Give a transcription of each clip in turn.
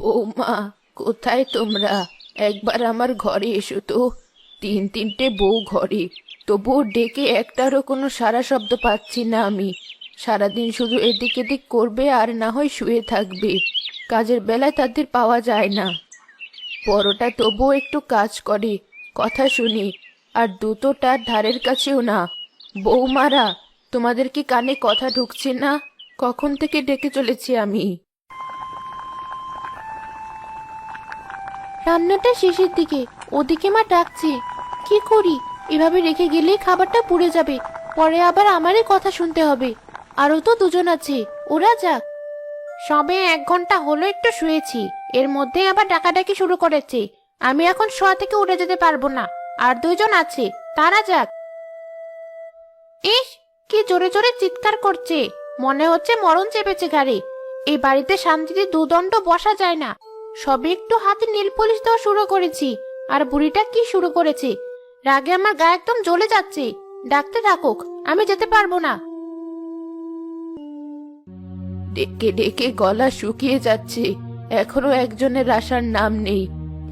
বৌমা, কোথায় তোমরা? একবার আমার ঘরে এসো তো। তিনটে বউ ঘরে, তবুও ডেকে একটারও কোনো সাড়া শব্দ পাচ্ছি না আমি। সারাদিন শুধু এদিক এদিক করবে আর না হয় শুয়ে থাকবে। কাজের বেলায় তাদের পাওয়া যায় না। বড়টা তবুও একটু কাজ করে, কথা শুনি, আর দুটোটার ধারের কাছেও না। বৌমারা, তোমাদের কি কানে কথা ঢুকছে না? কখন থেকে ডেকে চলেছি আমি। রান্নাটা শেষের দিকে, ওদিকে মা ডাকছে। কি করি? এভাবে রেখে গেলেই খাবারটা পুড়ে যাবে, পরে আবার আমারই কথা শুনতে হবে। আরও তো দুজন আছে, ওরা যাক। সবে 1 ঘন্টা হলো একটু শুয়েছি, এর মধ্যে আবার ডাকাডাকি শুরু করেছে। আমি এখন শোয়া থেকে উঠে যেতে পারবো না। আর দুইজন আছে, তারা যাক। ইস, কি জোরে জোরে চিৎকার করছে, মনে হচ্ছে মরণ চেপেছে ঘাড়ে। এই বাড়িতে শান্তিতে দুদণ্ড বসা যায় না। সবে একটু হাতে নীল পলিশ দেওয়া শুরু করেছি, আর বুড়িটা কি শুরু করেছে। রাগে আমার গা একদম জ্বলে যাচ্ছে। ডাকতে থাকুক, আমি যেতে পারবো না। ডেকে ডেকে গলা শুকিয়ে যাচ্ছে, এখনো একজনের আসার নাম নেই।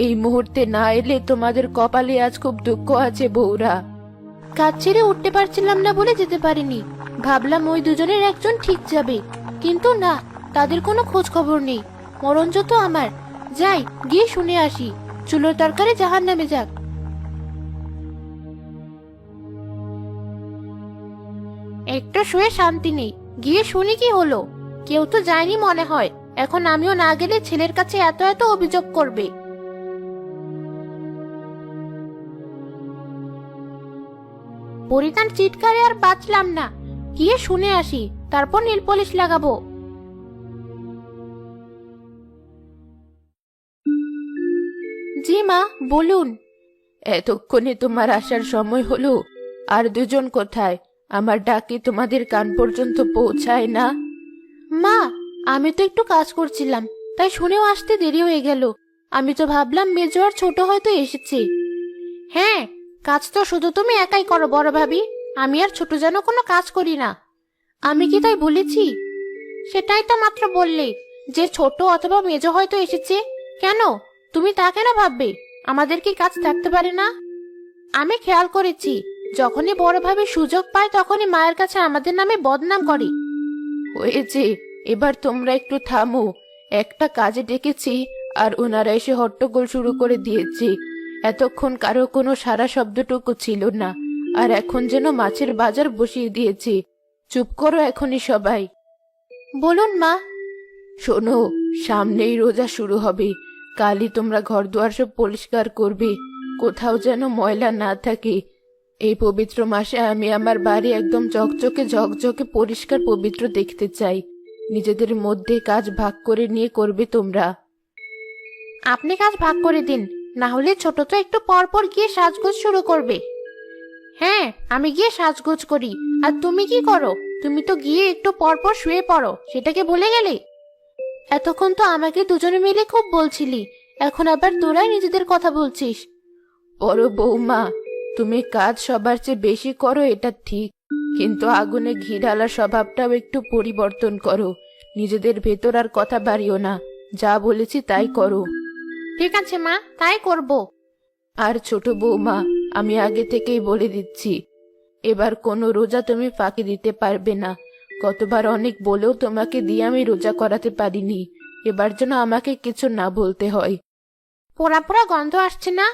এই মুহূর্তে না এলে তোমাদের কপালে আজ খুব দুঃখ আছে বউরা। কাজ ছেড়ে উঠতে পারছিলাম না বলে যেতে পারিনি। ভাবলাম ওই দুজনের একজন ঠিক যাবে, কিন্তু না, তাদের কোনো খোঁজ খবর নেই। মরণ যত আমার। যাই, গিয়ে শুনে আসি। চুলোর তরকারি জাহান্নামে যাক। একটু শুয়ে শান্তি নেই, গিয়ে শুনি কি হলো। কেউ তো যায়নি মনে হয়। এখন আমিও না গেলে ছেলের কাছে এত এত অভিযোগ করবে। পরিতান চিৎকারে আর বাঁচলাম না। গিয়ে শুনে আসি, তারপর নীল পলিশ লাগাবো। জি মা, বলুন। এতক্ষণে তোমার আসার সময় হলো? আর দুজন কোথায়? আমার ডাকে তোমাদের কান পর্যন্ত পৌঁছায় না। মা, আমি তো একটু কাজ করছিলাম, তাই শুনেও আসতে দেরি হয়ে গেল। আমি তো ভাবলাম মেজো আর ছোট হয়তো এসেছে। হ্যাঁ, কাজ তো শুধু তুমি একাই করো বড় ভাবি। আমি আর ছোট যেন কোনো কাজ করি না। আমি কি তাই বলেছি? সেটাই তো মাত্র বললে, যে ছোট অথবা মেজো হয়তো এসেছে। কেন? তুমি তা কেন ভাববে? আমাদের কি কাজ থাকতে পারে না? আমি খেয়াল করেছি, যখনই বড় ভাবে সুযোগ পায় তখনই মায়ের কাছে আমাদের নামে বদনাম করে। হয়েছে, এবার তোমরা একটু থামো। একটা কাজে ডেকেছি আর ওনারা এসে হট্টগোল শুরু করে দিয়েছে। এতক্ষণ কারো কোনো সারা শব্দটুকু ছিল না, আর এখন যেন মাছের বাজার বসিয়ে দিয়েছে। চুপ করো এখনই সবাই। বলুন মা। শোনো, সামনেই রোজা শুরু হবে। কালই তোমরা ঘরদুয়ার সব পরিষ্কার করবে, কোথাও যেন ময়লা না থাকে। এই পবিত্র মাসে আমি আমার বাড়ি একদম ঝকঝকে ঝকঝকে পরিষ্কার পবিত্র দেখতে চাই। নিজেদের মধ্যে কাজ ভাগ করে নিয়ে করবে তোমরা। আপনি কাজ ভাগ করে দিন, না হলে ছোট তো একটু পর পর গিয়ে সাজগোজ শুরু করবে। হ্যাঁ, আমি গিয়ে সাজগোজ করি। আর তুমি কি করো? তুমি তো গিয়ে একটু পর পর শুয়ে পড়ো, সেটাকে ভুলে গেলে? এতক্ষণ তো আমাকে দুজনে মিলে খুব বলছিলি, এখন আবার তোরাই নিজেদের কথা বলছিস। বড় বৌমা, তুমি কাজ সবার চেয়ে বেশি করো এটা ঠিক, কিন্তু আগুনে ঘি ঢালার স্বভাবটাও একটু পরিবর্তন করো। নিজেদের ভেতর আর কথা বাড়িও না, যা বলেছি তাই করো। ঠিক আছে মা, তাই করব। আর ছোট বৌমা, আমি আগে থেকেই বলে দিচ্ছি, এবার কোনো রোজা তুমি ফাঁকি দিতে পারবে না। গতবার অনেক বলেও তোমাকে দিয়ে আমি রোজা করাতে পারিনি। এবার যেন আমাকে কিছু না বলতে হয়। পোড়া পোড়া গন্ধ আসছে না?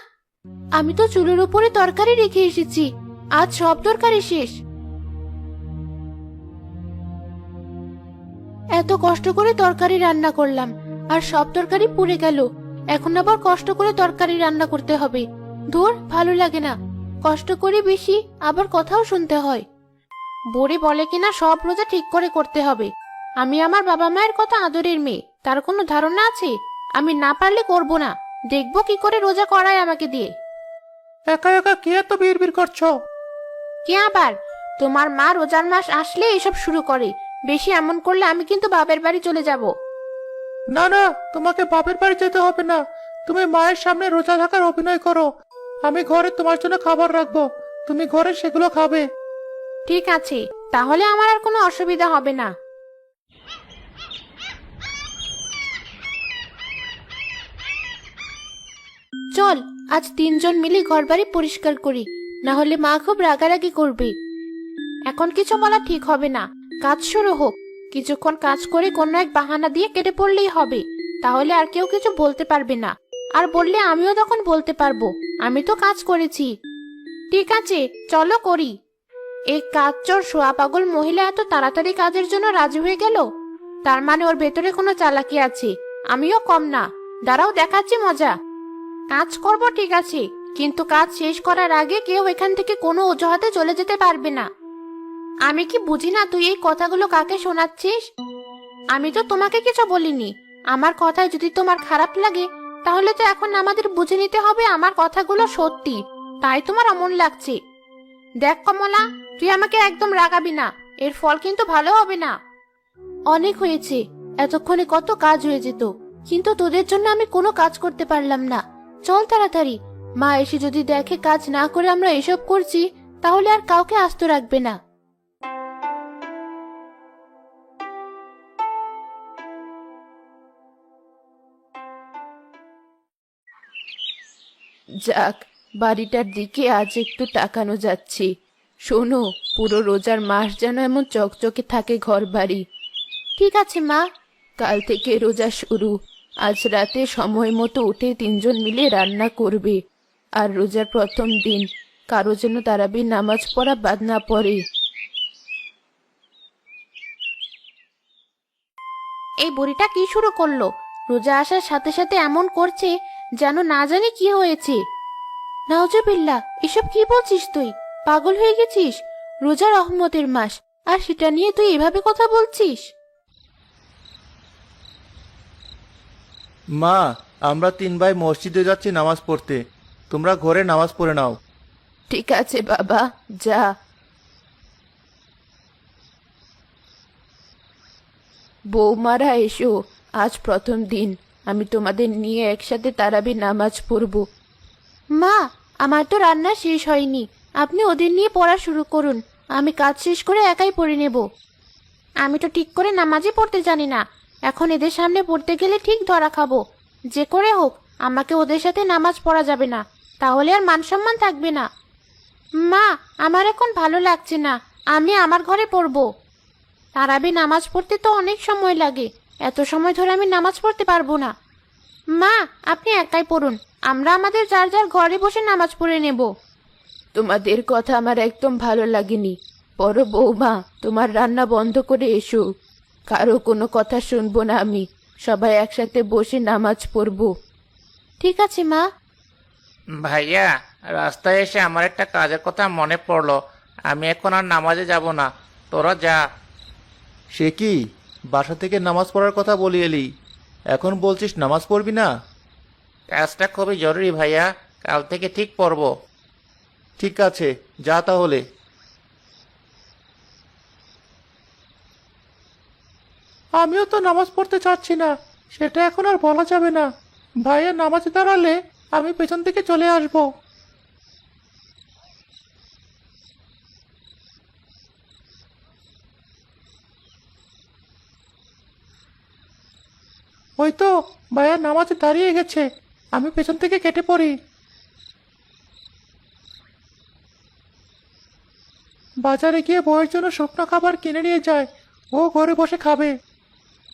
আমি তো চুলের উপরে তরকারি রেখে এসেছি, আজ সব তরকারি শেষ। এত কষ্ট করে তরকারি রান্না করলাম, আর সব তরকারি পুড়ে গেল। এখন আবার কষ্ট করে তরকারি রান্না করতে হবে। ধুর, ভালো লাগে না। কষ্ট করে বেশি, আবার কথাও শুনতে হয়। বুড়ি বলে কিনা সব রোজা ঠিক করে করতে হবে। আমি আমার বাবা মায়ের কত আদরের মেয়ে, তার কোনো ধারণা আছে? আমি না পারলে করব না, দেখবো কি করে রোজা করায় আমাকে দিয়ে। একা একা কি এত বিড়বিড় করছো? কে আবার? তোমার মা রোজার মাস আসলে এসব শুরু করে। বেশি এমন করলে আমি কিন্তু বাপের বাড়ি চলে যাব। না না, তোমাকে বাপের বাড়ি যেতে হবে না। তুমি মায়ের সামনে রোজা থাকার অভিনয় করো। আমি ঘরে তোমার জন্য খাবার রাখবো, তুমি ঘরে সেগুলো খাবে। ঠিক আছে, তাহলে আমার আর কোনো অসুবিধা হবে না। চল আজ তিনজন মিলে ঘরবাড়ি পরিষ্কার করি, না হলে মা খুব রাগারাগি করবে। এখন কিছু বলা ঠিক হবে না, কাজ শুরু হোক। কিছুক্ষণ কাজ করে কোনো এক বাহানা দিয়ে কেটে পড়লেই হবে, তাহলে আর কেউ কিছু বলতে পারবে না। আর বললে আমিও তখন বলতে পারবো আমি তো কাজ করেছি। ঠিক আছে, চলো করি। এই কাজ চোর শোয়া পাগল মহিলা এত তাড়াতাড়ি কাজের জন্য রাজি হয়ে গেল, তার মানে ওর ভেতরে কোনো চালাকি আছে। আমিও কম না, দাঁড়াও দেখাচ্ছি মজা। কাজ করব ঠিক আছে, কিন্তু কাজ শেষ করার আগে কেউ এখান থেকে কোনো অজুহাতে চলে যেতে পারবে না। আমি কি বুঝি না তুই এই কথাগুলো কাকে শোনাচ্ছিস? আমি তো তোমাকে কিছু বলিনি। আমার কথায় যদি তোমার খারাপ লাগে, তাহলে তো এখন আমাদের বুঝে নিতে হবে আমার কথাগুলো সত্যি, তাই তোমার অমন লাগছে। দেখ কমলা, তুই আমাকে একদম রাগাবি না, এর ফল কিন্তু ভালো হবে না। অনেক হয়েছে, এতক্ষণে কত কাজ হয়ে যেত, কিন্তু তোদের জন্য আমি কোনো কাজ করতে পারলাম না। চল তাড়াতাড়ি, মা এসে যদি দেখে কাজ না করে আমরা এসব করছি, তাহলে আর কাউকে আস্ত রাখবে না। যাক, বাড়িটার দিকে আজ একটু তাকানো যাচ্ছে। শোনো, পুরো রোজার মাস যেন এমন চকচকে থাকে ঘর বাড়ি। ঠিক আছে মা, কাল থেকে রোজা শুরু। আজ রাতে সময় মতো উঠে তিনজন মিলে রান্না করবে। আর রোজার প্রথম দিন কারো যেন তারাবির নামাজ পড়া বাদ না পড়ে। এই বুড়িটা কি শুরু করলো? রোজা আসার সাথে সাথে এমন করছে যেন না জানি কি হয়েছে। নাউজুবিল্লাহ, এসব কি বলছিস তুই? পাগল হয়ে গেছিস? রোজা রহমতের মাস, আর সেটা নিয়ে তুই এভাবে কথা বলছিস? মা, আমরা 3 ভাই মসজিদে যাচ্ছি নামাজ পড়তে। তোমরা ঘরে নামাজ পড়ে নাও। ঠিক আছে বাবা, যা। বৌমারা এসো, আজ প্রথম দিন, আমি তোমাদের নিয়ে একসাথে তারাবির নামাজ পড়ব। মা, আমার তো রান্না শেষ হয়নি, আপনি ওদের নিয়ে পড়া শুরু করুন, আমি কাজ শেষ করে একাই পড়ে নেব। আমি তো ঠিক করে নামাজই পড়তে জানি না, এখন এদের সামনে পড়তে গেলে ঠিক ধরা খাবো। যে করে হোক আমাকে ওদের সাথে নামাজ পড়া যাবে না, তাহলে আর মান সম্মান থাকবে না। মা, আমার এখন ভালো লাগছে না, আমি আমার ঘরে পড়বো। তারাবি নামাজ পড়তে তো অনেক সময় লাগে, এত সময় ধরে আমি নামাজ পড়তে পারবো না। মা, আপনি একাই পড়ুন, আমরা আমাদের যার যার ঘরে বসে নামাজ পড়ে নেব। তোমাদের কথা আমার একদম ভালো লাগেনি। বড় বৌমা, তোমার রান্না বন্ধ করে এসো, কারো কোনো কথা শুনবো না আমি। সবাই একসাথে বসে নামাজ পড়বো। ঠিক আছে মা। ভাইয়া, রাস্তায় এসে আমার একটা কাজের কথা মনে পড়লো। আমি এখন আর নামাজে যাব না, তোরা যা। সে কি, বাসা থেকে নামাজ পড়ার কথা বলি এলি, এখন বলছিস নামাজ পড়বি না? কাজটা খুবই জরুরি ভাইয়া, কাল থেকে ঠিক পড়বো। ঠিক আছে, যা তাহলে। আমিও তো নামাজ পড়তে চাচ্ছি না, সেটা এখন আর বলা যাবে না। ভাইয়া নামাজে দাঁড়ালে আমি পেছন থেকে চলে আসব। ওই তো ভাইয়া নামাজে দাঁড়িয়ে গেছে, আমি পেছন থেকে কেটে পড়ি। বাজারে গিয়ে বউয়ের জন্য শুকনো খাবার কিনে নিয়ে যায়, ও ঘরে বসে খাবে।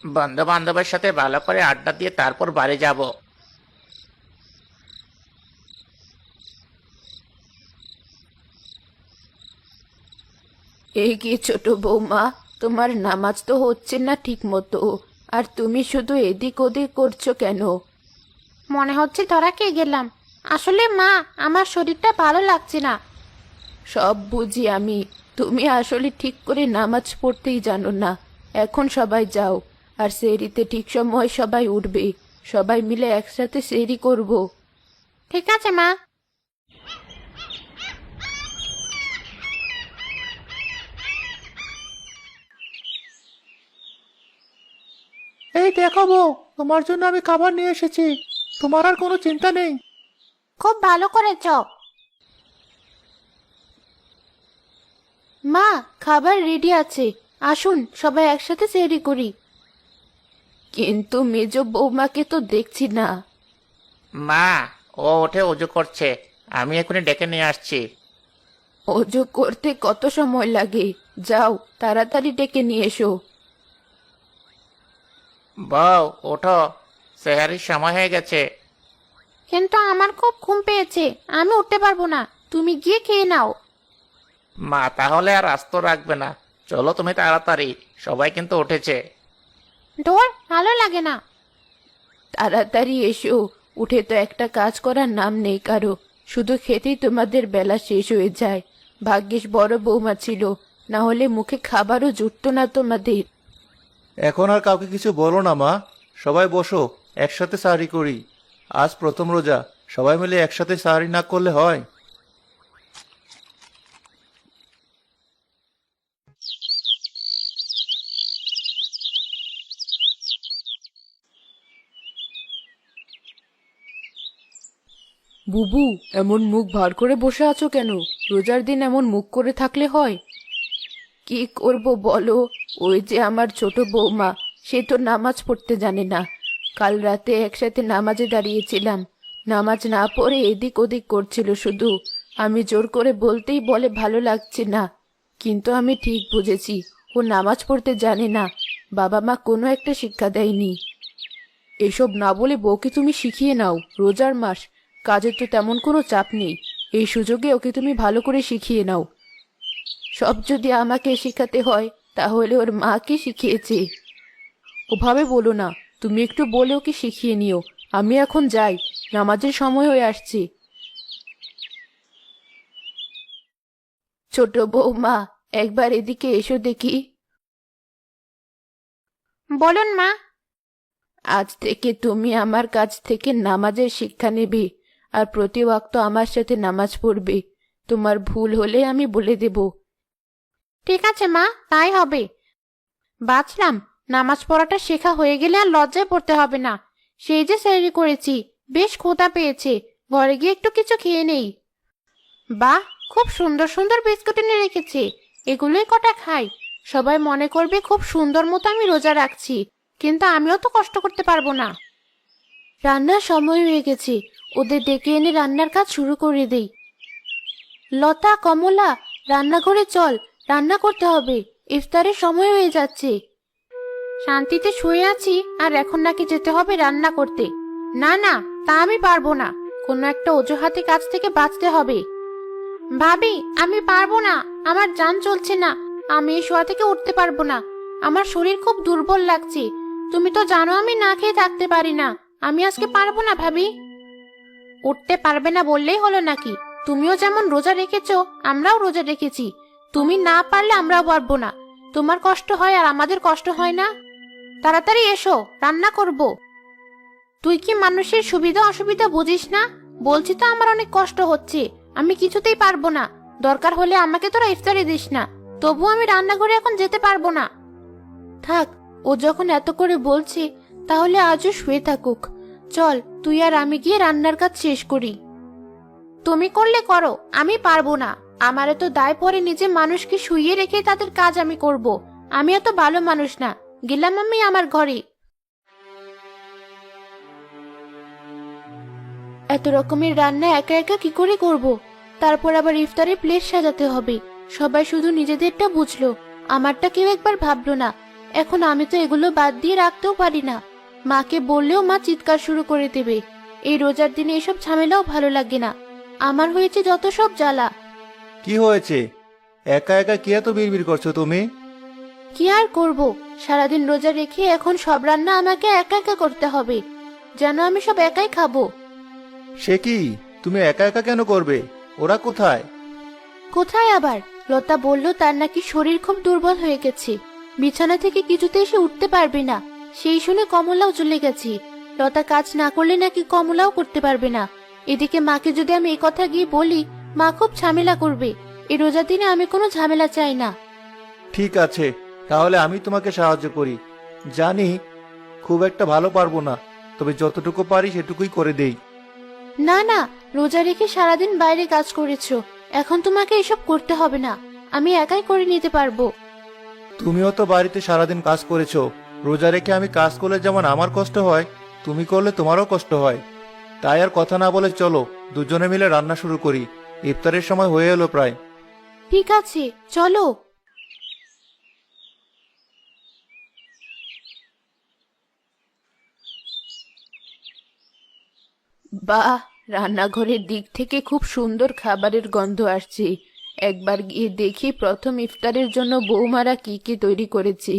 বন্ধু বান্ধবের সাথে ভালো করে আড্ডা দিয়ে তারপর বাড়ি যাব। এই কি ছোট বৌমা, তোমার নামাজ তো হচ্ছে না ঠিক মতো, আর তুমি শুধু এদিক ওদিক করছো কেন? মনে হচ্ছে ধরা খেয়ে গেলাম। আসলে মা, আমার শরীরটা ভালো লাগছে না। সব বুঝি আমি, তুমি আসলে ঠিক করে নামাজ পড়তেই জানো না। এখন সবাই যাও, আর সেহরিতে ঠিক সময় সবাই উঠবে, সবাই মিলে একসাথে সেহরি করব। ঠিক আছে মা। এই দেখো বউ, তোমার জন্য আমি খাবার নিয়ে এসেছি, তোমার আর কোনো চিন্তা নেই। খুব ভালো করেছ মা, খাবার রেডি আছে, আসুন সবাই একসাথে সেহরি করি। কিন্তু মেজ বৌমাকে তো দেখছি না। মা, ও ওঠে অজু করছে, আমি এখনই ডেকে নিয়ে আসছি। অজু করতে কত সময় লাগে? যাও তাড়াতাড়ি ডেকে নিয়ে এসো। বউ ওঠো, সেহারির সময় হয়ে গেছে। কিন্তু আমার খুব ঘুম পেয়েছে, আমি উঠতে পারবো না, তুমি গিয়ে খেয়ে নাও। মা তাহলে আর আস্ত রাখবে না, চলো তুমি তাড়াতাড়ি, সবাই কিন্তু উঠেছে। ডোর ভালো লাগে না। তাড়াতাড়ি এসো, উঠে তো একটা কাজ করার নাম নেই কারো, শুধু খেতেই তোমাদের বেলা শেষ হয়ে যায়। ভাগ্যিস বড় বৌমা ছিল, না হলে মুখে খাবারও জুটতো না তোমাদের। এখন আর কাউকে কিছু বলো না মা, সবাই বসো, একসাথে সাহারি করি। আজ প্রথম রোজা, সবাই মিলে একসাথে সাহারি না করলে হয়? বুবু, এমন মুখ ভার করে বসে আছো কেন? রোজার দিন এমন মুখ করে থাকলে হয়? কি করব বলো, ওই যে আমার ছোট বৌমা, সে তো নামাজ পড়তে জানে না। কাল রাতে একসাথে নামাজে দাঁড়িয়েছিলাম, নামাজ না পড়ে এদিক ওদিক করছিল শুধু। আমি জোর করে বলতেই বলে ভালো লাগছে না, কিন্তু আমি ঠিক বুঝেছি ও নামাজ পড়তে জানে না, বাবা মা কোনো একটা শিক্ষা দেয়নি। এসব না বলে বউকে তুমি শিখিয়ে নাও, রোজার মাস, কাজের তো তেমন কোনো চাপ নেই, এই সুযোগে ওকে তুমি ভালো করে শিখিয়ে নাও। সব যদি আমাকে শেখাতে হয় তাহলে ওর মাকে শিখিয়েছে। ওভাবে বলো না, তুমি একটু বলে ওকে শিখিয়ে নিও। আমি এখন যাই, নামাজের সময় হয়ে আসছে। ছোট বৌমা, একবার এদিকে এসো দেখি। বলুন মা। আজ থেকে তুমি আমার কাছ থেকে নামাজের শিক্ষা নেবে, আর প্রতি ওয়াক্ত আমার সাথে নামাজ পড়বে। তোমার ভুল হলে আমি বলে দেব। ঠিক আছে মা, তাই হবে। বাঁচলাম, নামাজ পড়াটা শেখা হয়ে গেলে আর লজ্জায় পড়তে হবে না। সেই যে সেহরি করেছি, বেশ ক্ষুধা পেয়েছে, ঘরে গিয়ে একটু কিছু খেয়ে নেই। বাহ, খুব সুন্দর সুন্দর বিস্কুট এনে রেখেছে, এগুলোই কটা খাই। সবাই মনে করবে খুব সুন্দর মতো আমি রোজা রাখছি, কিন্তু আমিও তো কষ্ট করতে পারবো না। রান্নার সময় হয়ে গেছে, ওদের ডেকে এনে রান্নার কাজ শুরু করে দেই। লতা, কমলা, রান্নাঘরে চল, রান্না করতে হবে, ইফতারের সময় হয়ে যাচ্ছে। শান্তিতে শুয়ে আছি আর এখন নাকি যেতে হবে রান্না করতে? না না, তা আমি পারবো না, কোনো একটা অজুহাতে কাজ থেকে বাঁচতে হবে। ভাবি, আমি পারবো না, আমার জান চলছে না, আমি এই শোয়া থেকে উঠতে পারবো না, আমার শরীর খুব দুর্বল লাগছে। তুমি তো জানো আমি না খেয়ে থাকতে পারি না, আমি আজকে পারবো না ভাবি। উঠতে পারবে না বললেই হলো নাকি? তুমিও যেমন রোজা রেখেছো, আমরাও রোজা রেখেছি, তুমি না পারলে আমরাও পারবো না। তোমার কষ্ট হয় আর আমাদের কষ্ট হয় না? তাড়াতাড়ি এসো, রান্না করব। তুই কি মানুষের সুবিধা অসুবিধা বুঝিস না? বলছি তো আমার অনেক কষ্ট হচ্ছে, আমি কিছুতেই পারবো না। দরকার হলে আমাকে তোরা ইফতারি দিস না, তবু আমি রান্নাঘরে এখন যেতে পারবো না। থাক, ও যখন এত করে বলছে তাহলে আজও শুয়ে থাকুক। চল, তুই আর আমি গিয়ে রান্নার কাজ শেষ করি। তুমি করলে করো, আমি পারবো না। আমার এত দায় পড়ে নিজে মানুষকে শুইয়ে রেখে তাদের কাজ আমি করব। আমি এত ভালো মানুষ না, গেলাম আমি আমার ঘরে। এত রকমের রান্না একা একা কি করে করব? তারপর আবার ইফতারে প্লেট সাজাতে হবে। সবাই শুধু নিজেদেরটা বুঝলো, আমারটা কেউ একবার ভাবলো না। এখন আমি তো এগুলো বাদ দিয়ে রাখতেও পারি না, মাকে বললেও মা চিৎকার শুরু করে দেবে। এই রোজার দিনে এসব ঝামেলাও ভালো লাগে না, আমার হয়েছে যত সব জ্বালা। কি হয়েছে? একা একা কি এত বিড়বিড় করছো তুমি? কি আর করব, সারাদিন রোজা রেখে এখন সব রান্না আমাকে একা একা করতে হবে, যেন আমি সব একাই খাবো। সে কি, তুমি একা একা কেন করবে? ওরা কোথায়? কোথায় আবার? লতা বলল তার নাকি শরীর খুব দুর্বল হয়ে গেছে, বিছানা থেকে কিছুতেই সে উঠতে পারবে না। সেই শুনে কমলাও চলে গেছে। লতা কাজ না করলে নাকি কমলাও করতে পারবে না। এদিকে মাকে যদি আমি এই কথা গিয়ে বলি, মা খুব ঝামেলা করবে। এই রোজার দিনে আমি কোনো ঝামেলা চাই না। ঠিক আছে, তাহলে আমি তোমাকে সাহায্য করি। জানি খুব একটা ভালো পারবো না, তবে যতটুকু পারি সেটুকুই করে দেই। না না, রোজা রেখে সারাদিন বাইরে কাজ করেছো, এখন তোমাকে এসব করতে হবে না, আমি একাই করে নিতে পারবো। তুমিও তো বাড়িতে সারাদিন কাজ করেছো, রোজা রেখে আমি কাজ করলে যেমন আমার কষ্ট হয়, তুমি করলে তোমারও কষ্ট হয়। তাই আর কথা না বলে চলো দুজনে মিলে রান্না শুরু করি। ইফতারের সময় হয়ে এলো প্রায়। ঠিক আছে, চলো। বাহ, রান্নাঘরের দিক থেকে খুব সুন্দর খাবারের গন্ধ আসছে। একবার গিয়ে দেখি প্রথম ইফতারের জন্য বৌমারা কি কি তৈরি করেছে।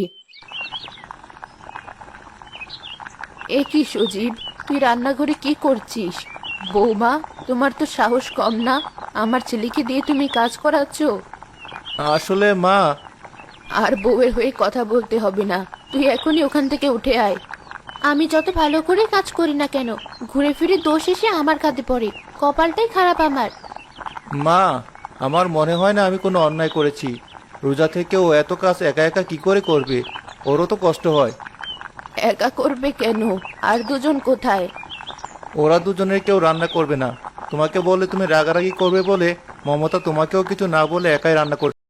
এ কি সজীব, তুই রান্নাঘরে কি করছিস? বৌমা, তোমার তো সাহস কম না, আমার ছেলেকে দিয়ে তুমি কাজ করাচ্ছ। আসলে মা, আর বউয়ের হয়ে কথা বলতে হবে না, তুই এখনই ওখান থেকে উঠে আয়। আমি যত ভালো করে কাজ করি না কেন, ঘুরে ফিরে দোষ এসে আমার কাঁধে পড়ে। কপালটাই খারাপ আমার। মা, আমার মনে হয় না আমি কোনো অন্যায় করেছি। রোজা থেকেও এত কাজ একা একা কি করে করবে? ওরও তো কষ্ট হয়। একা করবে কেন? আর দুজন কোথায়? ওরা দুজনের কেউ রান্না করবে না। তোমাকে বলে তুমি রাগারাগি করবে বলে মমতা তোমাকেও কিছু না বলে একাই রান্না করবে।